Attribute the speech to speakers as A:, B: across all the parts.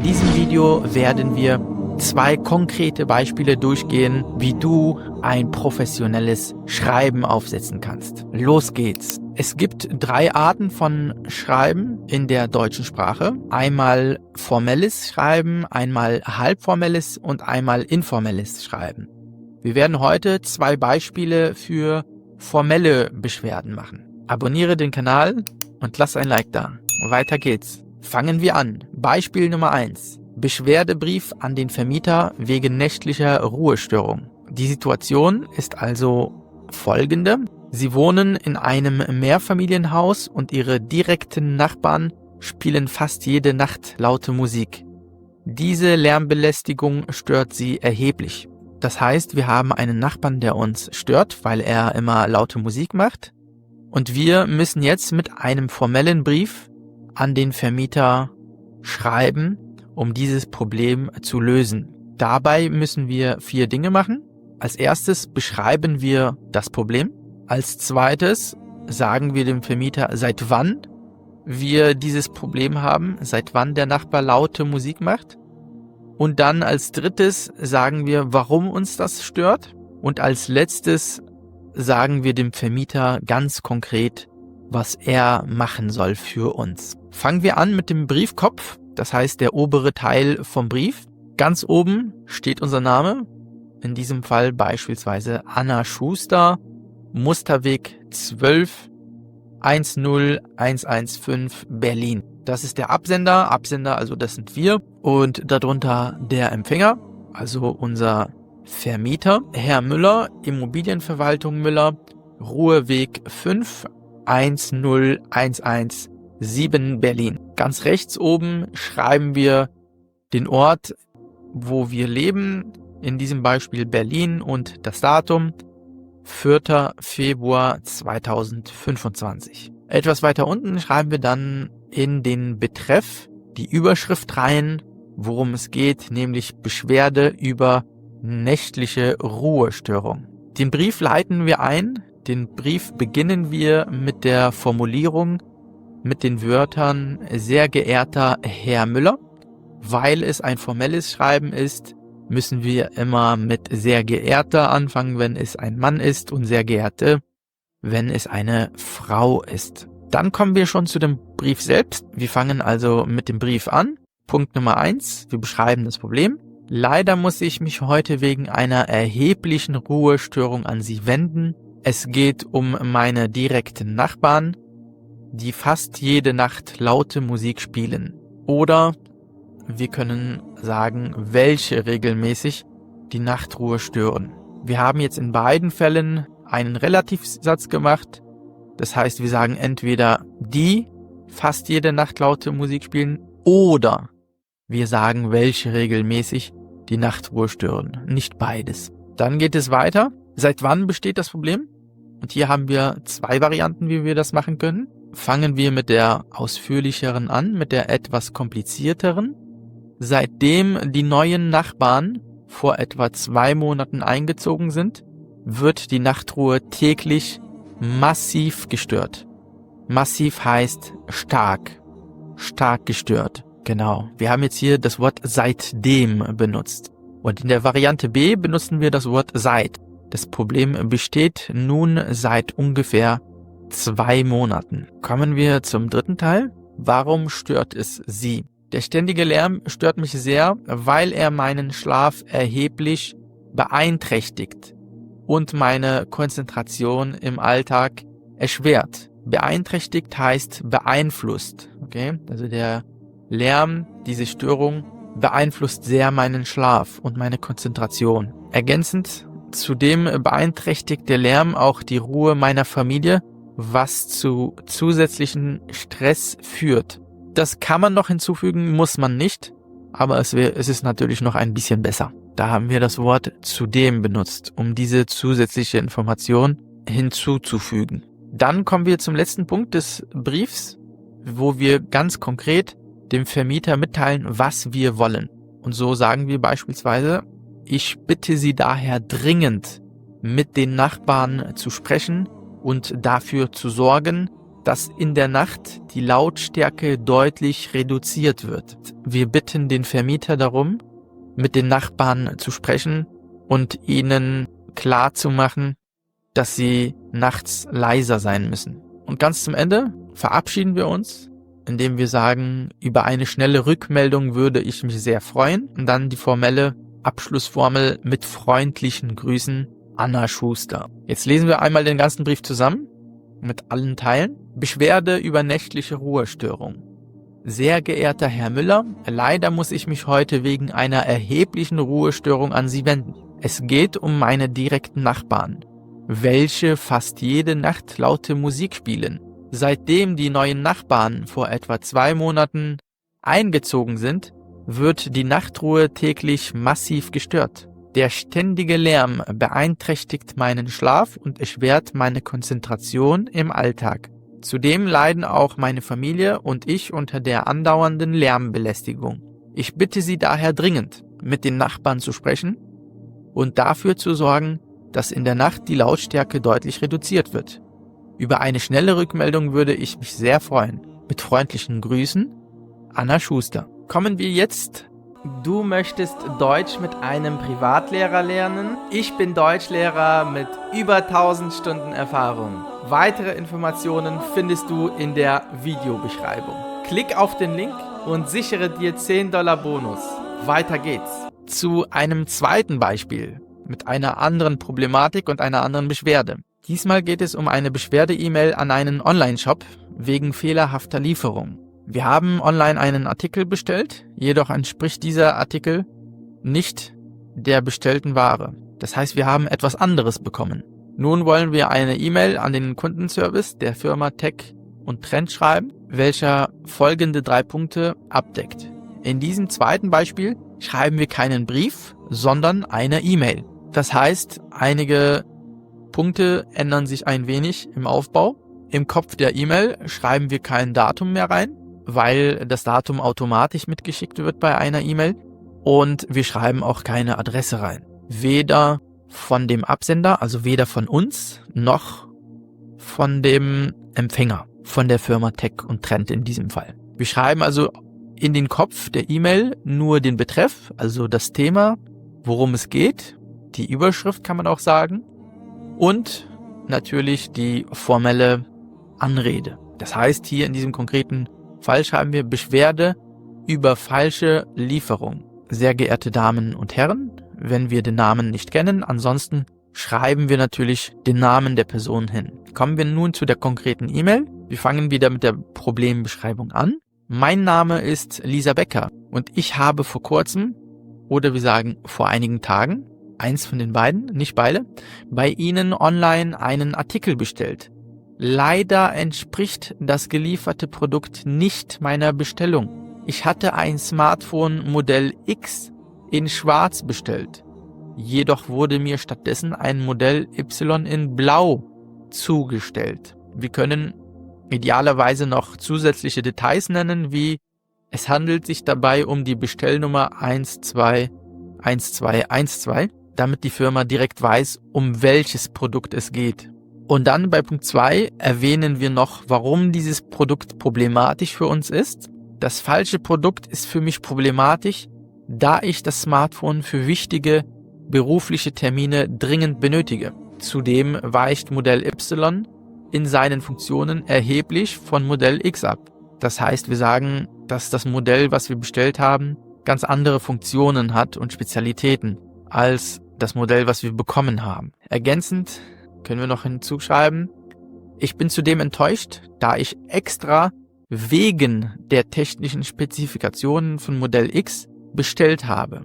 A: In diesem Video werden wir 2 konkrete Beispiele durchgehen, wie du ein professionelles Schreiben aufsetzen kannst. Los geht's! Es gibt 3 Arten von Schreiben in der deutschen Sprache. Einmal formelles Schreiben, einmal halbformelles und einmal informelles Schreiben. Wir werden heute 2 Beispiele für formelle Beschwerden machen. Abonniere den Kanal und lass ein Like da. Weiter geht's. Fangen wir an. Beispiel Nummer 1. Beschwerdebrief an den Vermieter wegen nächtlicher Ruhestörung. Die Situation ist also folgende. Sie wohnen in einem Mehrfamilienhaus und ihre direkten Nachbarn spielen fast jede Nacht laute Musik. Diese Lärmbelästigung stört sie erheblich. Das heißt, wir haben einen Nachbarn, der uns stört, weil er immer laute Musik macht. Und wir müssen jetzt mit einem formellen Brief an den Vermieter schreiben, um dieses Problem zu lösen. Dabei müssen wir 4 Dinge machen. Als erstes beschreiben wir das Problem. Als zweites sagen wir dem Vermieter, seit wann wir dieses Problem haben, seit wann der Nachbar laute Musik macht. Und dann als drittes sagen wir, warum uns das stört. Und als letztes sagen wir dem Vermieter ganz konkret, was er machen soll für uns. Fangen wir an mit dem Briefkopf, das heißt der obere Teil vom Brief. Ganz oben steht unser Name, in diesem Fall beispielsweise Anna Schuster, Musterweg 12 10115 Berlin. Das ist der Absender, also das sind wir, und darunter der Empfänger, also unser Vermieter, Herr Müller, Immobilienverwaltung Müller, Ruhrweg 5 10117 Berlin. Ganz rechts oben schreiben wir den Ort, wo wir leben, in diesem Beispiel Berlin, und das Datum 4. Februar 2025. Etwas weiter unten schreiben wir dann in den Betreff die Überschrift rein, worum es geht, nämlich Beschwerde über nächtliche Ruhestörung. Den Brief leiten wir ein. Den Brief beginnen wir mit der Formulierung mit den Wörtern sehr geehrter Herr Müller. Weil es ein formelles Schreiben ist, müssen wir immer mit sehr geehrter anfangen, wenn es ein Mann ist, und sehr geehrte, wenn es eine Frau ist. Dann kommen wir schon zu dem Brief selbst. Wir fangen also mit dem Brief an. Punkt Nummer 1, wir beschreiben das Problem. Leider muss ich mich heute wegen einer erheblichen Ruhestörung an Sie wenden. Es geht um meine direkten Nachbarn, die fast jede Nacht laute Musik spielen. Oder wir können sagen, welche regelmäßig die Nachtruhe stören. Wir haben jetzt in beiden Fällen einen Relativsatz gemacht. Das heißt, wir sagen entweder die fast jede Nacht laute Musik spielen oder wir sagen, welche regelmäßig die Nachtruhe stören. Nicht beides. Dann geht es weiter. Seit wann besteht das Problem? Und hier haben wir 2 Varianten, wie wir das machen können. Fangen wir mit der ausführlicheren an, mit der etwas komplizierteren. Seitdem die neuen Nachbarn vor etwa 2 Monaten eingezogen sind, wird die Nachtruhe täglich massiv gestört. Massiv heißt stark gestört. Genau. Wir haben jetzt hier das Wort seitdem benutzt. Und in der Variante B benutzen wir das Wort seit. Das Problem besteht nun seit ungefähr 2 Monaten. Kommen wir zum dritten Teil. Warum stört es Sie? Der ständige Lärm stört mich sehr, weil er meinen Schlaf erheblich beeinträchtigt und meine Konzentration im Alltag erschwert. Beeinträchtigt heißt beeinflusst. Okay? Also der Lärm, diese Störung, beeinflusst sehr meinen Schlaf und meine Konzentration. Ergänzend zudem beeinträchtigt der Lärm auch die Ruhe meiner Familie, was zu zusätzlichen Stress führt. Das kann man noch hinzufügen, muss man nicht, aber es ist natürlich noch ein bisschen besser. Da haben wir das Wort zudem benutzt, um diese zusätzliche Information hinzuzufügen. Dann kommen wir zum letzten Punkt des Briefs, wo wir ganz konkret dem Vermieter mitteilen, was wir wollen. Und so sagen wir beispielsweise, ich bitte Sie daher dringend, mit den Nachbarn zu sprechen und dafür zu sorgen, dass in der Nacht die Lautstärke deutlich reduziert wird. Wir bitten den Vermieter darum, mit den Nachbarn zu sprechen und ihnen klarzumachen, dass sie nachts leiser sein müssen. Und ganz zum Ende verabschieden wir uns, indem wir sagen, über eine schnelle Rückmeldung würde ich mich sehr freuen. Und dann die formelle Abschlussformel mit freundlichen Grüßen, Anna Schuster. Jetzt lesen wir einmal den ganzen Brief zusammen, mit allen Teilen. Beschwerde über nächtliche Ruhestörung. Sehr geehrter Herr Müller, leider muss ich mich heute wegen einer erheblichen Ruhestörung an Sie wenden. Es geht um meine direkten Nachbarn, welche fast jede Nacht laute Musik spielen. Seitdem die neuen Nachbarn vor etwa 2 Monaten eingezogen sind, wird die Nachtruhe täglich massiv gestört. Der ständige Lärm beeinträchtigt meinen Schlaf und erschwert meine Konzentration im Alltag. Zudem leiden auch meine Familie und ich unter der andauernden Lärmbelästigung. Ich bitte Sie daher dringend, mit den Nachbarn zu sprechen und dafür zu sorgen, dass in der Nacht die Lautstärke deutlich reduziert wird. Über eine schnelle Rückmeldung würde ich mich sehr freuen. Mit freundlichen Grüßen, Anna Schuster. Kommen wir jetzt. Du möchtest Deutsch mit einem Privatlehrer lernen? Ich bin Deutschlehrer mit über 1000 Stunden Erfahrung. Weitere Informationen findest du in der Videobeschreibung. Klick auf den Link und sichere dir $10 Bonus. Weiter geht's. Zu einem zweiten Beispiel mit einer anderen Problematik und einer anderen Beschwerde. Diesmal geht es um eine Beschwerde-E-Mail an einen Online-Shop wegen fehlerhafter Lieferung. Wir haben online einen Artikel bestellt, jedoch entspricht dieser Artikel nicht der bestellten Ware. Das heißt, wir haben etwas anderes bekommen. Nun wollen wir eine E-Mail an den Kundenservice der Firma Tech und Trend schreiben, welcher folgende 3 Punkte abdeckt. In diesem zweiten Beispiel schreiben wir keinen Brief, sondern eine E-Mail. Das heißt, einige Punkte ändern sich ein wenig im Aufbau. Im Kopf der E-Mail schreiben wir kein Datum mehr rein, weil das Datum automatisch mitgeschickt wird bei einer E-Mail. Und wir schreiben auch keine Adresse rein. Weder von dem Absender, also weder von uns, noch von dem Empfänger, von der Firma Tech und Trend in diesem Fall. Wir schreiben also in den Kopf der E-Mail nur den Betreff, also das Thema, worum es geht, die Überschrift kann man auch sagen, und natürlich die formelle Anrede. Das heißt, hier in diesem konkreten Fall schreiben wir Beschwerde über falsche Lieferung. Sehr geehrte Damen und Herren, wenn wir den Namen nicht kennen, ansonsten schreiben wir natürlich den Namen der Person hin. Kommen wir nun zu der konkreten E-Mail. Wir fangen wieder mit der Problembeschreibung an. Mein Name ist Lisa Becker und ich habe vor kurzem, oder wir sagen vor einigen Tagen, eins von den beiden, nicht beide, bei Ihnen online einen Artikel bestellt. Leider entspricht das gelieferte Produkt nicht meiner Bestellung. Ich hatte ein Smartphone Modell X in Schwarz bestellt. Jedoch wurde mir stattdessen ein Modell Y in Blau zugestellt. Wir können idealerweise noch zusätzliche Details nennen, wie es handelt sich dabei um die Bestellnummer 121212, damit die Firma direkt weiß, um welches Produkt es geht. Und dann bei Punkt 2 erwähnen wir noch, warum dieses Produkt problematisch für uns ist. Das falsche Produkt ist für mich problematisch, da ich das Smartphone für wichtige berufliche Termine dringend benötige. Zudem weicht Modell Y in seinen Funktionen erheblich von Modell X ab. Das heißt, wir sagen, dass das Modell, was wir bestellt haben, ganz andere Funktionen hat und Spezialitäten als das Modell, was wir bekommen haben. Ergänzend können wir noch hinzuschreiben, ich bin zudem enttäuscht, da ich extra wegen der technischen Spezifikationen von Modell X bestellt habe.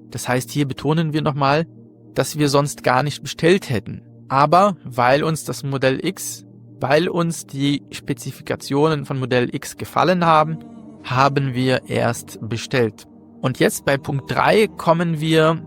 A: Das heißt, hier betonen wir nochmal, dass wir sonst gar nicht bestellt hätten. Aber weil uns das Modell X, weil uns die Spezifikationen von Modell X gefallen haben, haben wir erst bestellt. Und jetzt bei Punkt 3 kommen wir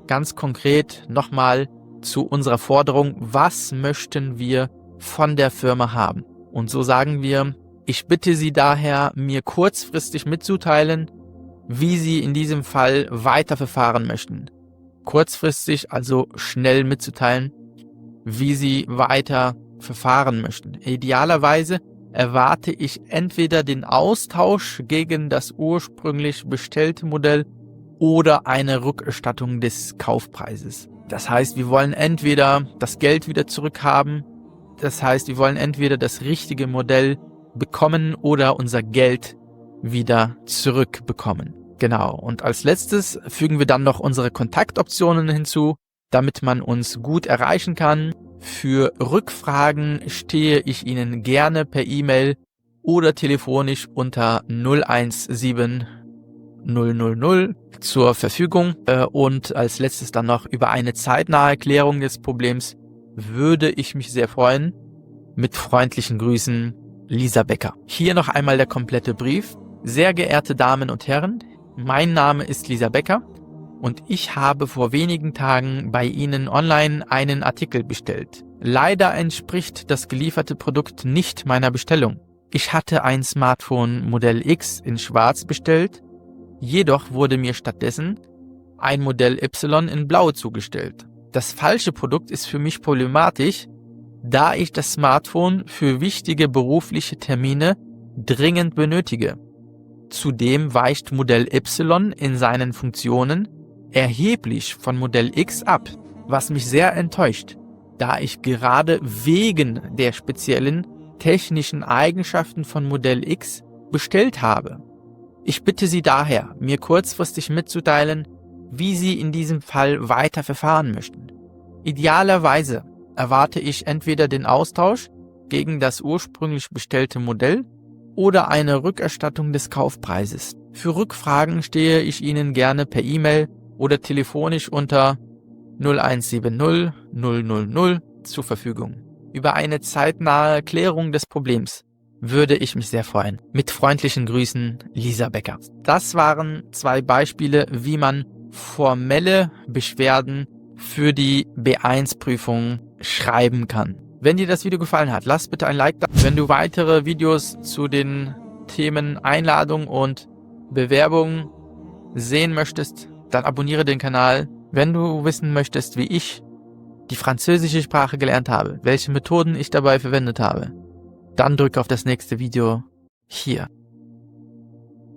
A: ganz konkret nochmal zu unserer Forderung, was möchten wir von der Firma haben? Und so sagen wir, ich bitte Sie daher, mir kurzfristig mitzuteilen, wie Sie in diesem Fall weiterverfahren möchten. Kurzfristig, also schnell mitzuteilen, wie Sie weiter verfahren möchten. Idealerweise erwarte ich entweder den Austausch gegen das ursprünglich bestellte Modell oder eine Rückerstattung des Kaufpreises. Das heißt, wir wollen entweder das Geld wieder zurückhaben, das heißt, wir wollen entweder das richtige Modell bekommen oder unser Geld wieder zurückbekommen. Genau, und als letztes fügen wir dann noch unsere Kontaktoptionen hinzu, damit man uns gut erreichen kann. Für Rückfragen stehe ich Ihnen gerne per E-Mail oder telefonisch unter 017 000 zur Verfügung. Und als letztes dann noch über eine zeitnahe Klärung des Problems würde ich mich sehr freuen. Mit freundlichen Grüßen, Lisa Becker. Hier noch einmal der komplette Brief. Sehr geehrte Damen und Herren, mein Name ist Lisa Becker und ich habe vor wenigen Tagen bei Ihnen online einen Artikel bestellt. Leider entspricht das gelieferte Produkt nicht meiner Bestellung. Ich hatte ein Smartphone Modell X in Schwarz bestellt, jedoch wurde mir stattdessen ein Modell Y in Blau zugestellt. Das falsche Produkt ist für mich problematisch, da ich das Smartphone für wichtige berufliche Termine dringend benötige. Zudem weicht Modell Y in seinen Funktionen erheblich von Modell X ab, was mich sehr enttäuscht, da ich gerade wegen der speziellen technischen Eigenschaften von Modell X bestellt habe. Ich bitte Sie daher, mir kurzfristig mitzuteilen, wie Sie in diesem Fall weiter verfahren möchten. Idealerweise erwarte ich entweder den Austausch gegen das ursprünglich bestellte Modell oder eine Rückerstattung des Kaufpreises. Für Rückfragen stehe ich Ihnen gerne per E-Mail oder telefonisch unter 0170 000 zur Verfügung. Über eine zeitnahe Klärung des Problems würde ich mich sehr freuen. Mit freundlichen Grüßen, Lisa Becker. Das waren 2 Beispiele, wie man formelle Beschwerden für die B1-Prüfung schreiben kann. Wenn dir das Video gefallen hat, lass bitte ein Like da. Wenn du weitere Videos zu den Themen Einladung und Bewerbung sehen möchtest, dann abonniere den Kanal. Wenn du wissen möchtest, wie ich die französische Sprache gelernt habe, welche Methoden ich dabei verwendet habe, dann drücke auf das nächste Video hier.